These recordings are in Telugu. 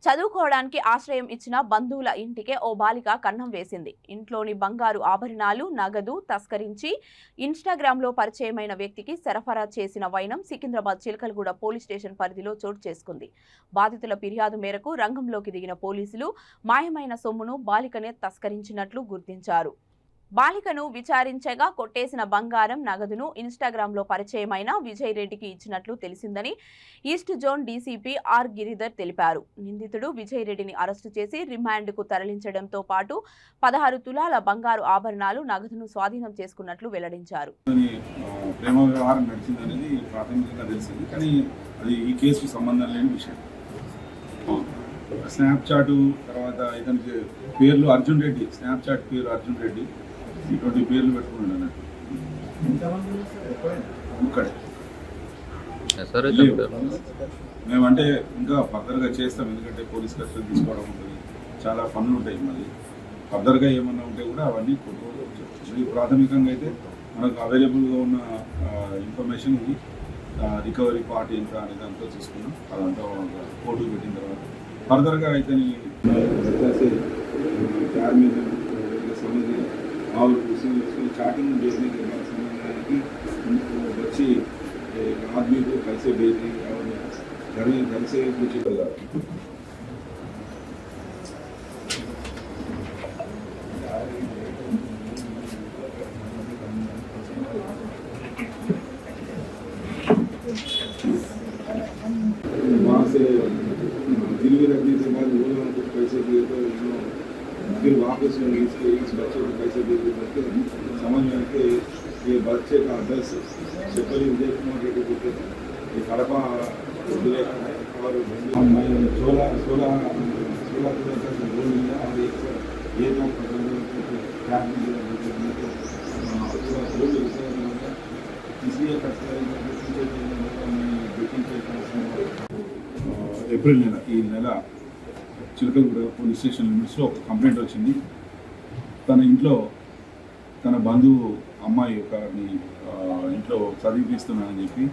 చదువుకోవడానికి ఆశ్రయం ఇచ్చిన బంధువుల ఇంటికే ఓ బాలిక కన్నం వేసింది. ఇంట్లోని బంగారు ఆభరణాలు, నగదు తస్కరించి ఇన్‌స్టాగ్రామ్‌లో పరిచయమైన వ్యక్తికి సరఫరా చేసిన వైనం సికింద్రాబాద్ చిలకలగూడ పోలీస్ స్టేషన్ పరిధిలో చోటు చేసుకుంది. బాధితుల ఫిర్యాదు మేరకు రంగంలోకి దిగిన పోలీసులు మాయమైన సొమ్మును బాలికనే తస్కరించినట్లు గుర్తించారు. బాలికను విచారించగా కొట్టేసిన బంగారం, నగదును ఇన్‌స్టాగ్రామ్‌లో పరిచయమైన విజయ్ రెడ్డికి ఇచ్చినట్లు తెలిసిందని east zone DCP R Giridhar తెలిపారు. నిందితుడు విజయ్ రెడ్డిని అరెస్టు చేసి రిమాండ్‌కు తరలించడంతో పాటు 16 తులాల బంగారు ఆభరణాలు, నగదును స్వాధీనం చేసుకున్నట్లు వెల్లడించారు. ప్రేమ వ్యవహారం నడిచిందనేది ప్రాథమికంగా తెలిసింది, కానీ అది ఈ కేసుకు సంబంధం లేని విషయం. స్నాప్చాట్ తర్వాత ఇతనికి పేర్లు అర్జున్ రెడ్డి, స్నాప్చాట్ పేరు అర్జున్ రెడ్డి, ఇటువంటి పేర్లు పెట్టుకున్నాడు అన్నట్టు. ఇక్కడే మేమంటే ఇంకా ఫర్దర్గా చేస్తాం, ఎందుకంటే పోలీస్ కస్టడీ తీసుకోవడం ఉంటుంది, చాలా పనులు ఉంటాయి. మళ్ళీ ఫర్దర్గా ఏమన్నా ఉంటే కూడా అవన్నీ ఇది ప్రాథమికంగా అయితే మనకు అవైలబుల్గా ఉన్న ఇన్ఫర్మేషన్ ఇది. రికవరీ పార్ట్ ఎంత అనేది అంతా చూసుకున్నాం. అదంతా కోర్టుకు పెట్టిన తర్వాత ఫర్దర్గా అయితే और उसमें चार्टिंग भेजने के बाद समझ में आया कि उनको बच्चे आदमी को पैसे भेज रही और घर से कुछ वहाँ से दिल्ली रखने के बाद वो लोगों को पैसे दिए तो फिर वापस इस बच्चे को पैसे दे करके समझ में आके ये बच्चे का एड्रेस चपली विजय कुमार रेड्डी बोलते थे, ये कड़पा जिले का है। और मैं 16 का गोल्ड मिला और ये जो इसलिए ఏప్రిల్ నెల ఈ నెల చిలకలగూడ పోలీస్ స్టేషన్ లిమిట్స్లో ఒక కంప్లైంట్ వచ్చింది. తన ఇంట్లో తన బంధువు అమ్మాయి ఒకరిని ఇంట్లో చదివిపిస్తున్నానని చెప్పి,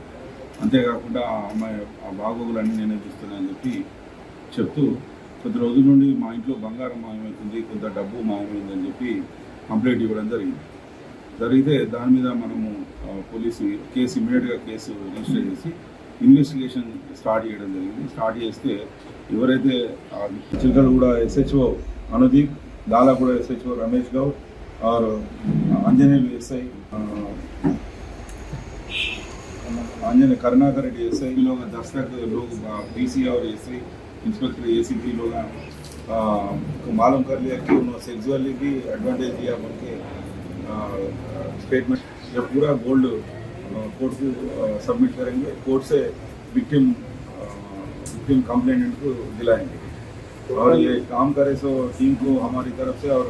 అంతేకాకుండా ఆ అమ్మాయి ఆ బాగోగులన్నీ నేనే చూస్తున్నానని చెప్పి చెప్తూ కొద్ది రోజుల నుండి మా ఇంట్లో బంగారం మాయమవుతుంది, కొంత డబ్బు మాయమైందని చెప్పి కంప్లైంట్ ఇవ్వడం జరిగితే దాని మీద మనము పోలీసు కేసు ఇమీడియట్గా కేసు రిజిస్టర్ చేసి ఇన్వెస్టిగేషన్ స్టార్ట్ చేయడం జరిగింది. స్టార్ట్ చేస్తే ఎవరైతే చిలకలగూడ ఎస్హెచ్ఓ అనుదీప్, దాలాగూడ एसएचओ रमेश गौड़ और आंजनेय एसआई आंजनेय करुणाकर रेड्डी एसआई लोग 10 तक लोग पीसी और एसआई इंस्पेक्टर एसीपी लोग को मालूम कर लिया कि उन्होंने सेक्सुअली भी एडवांटेज दिया बोल के स्टेटमेंट। जब पूरा गोल्ड कोर्ट को सबमिट करेंगे, कोर्ट से विक्टिम कंप्लेनेंट को दिलाएंगे और ये काम करे सो टीम को हमारी तरफ से और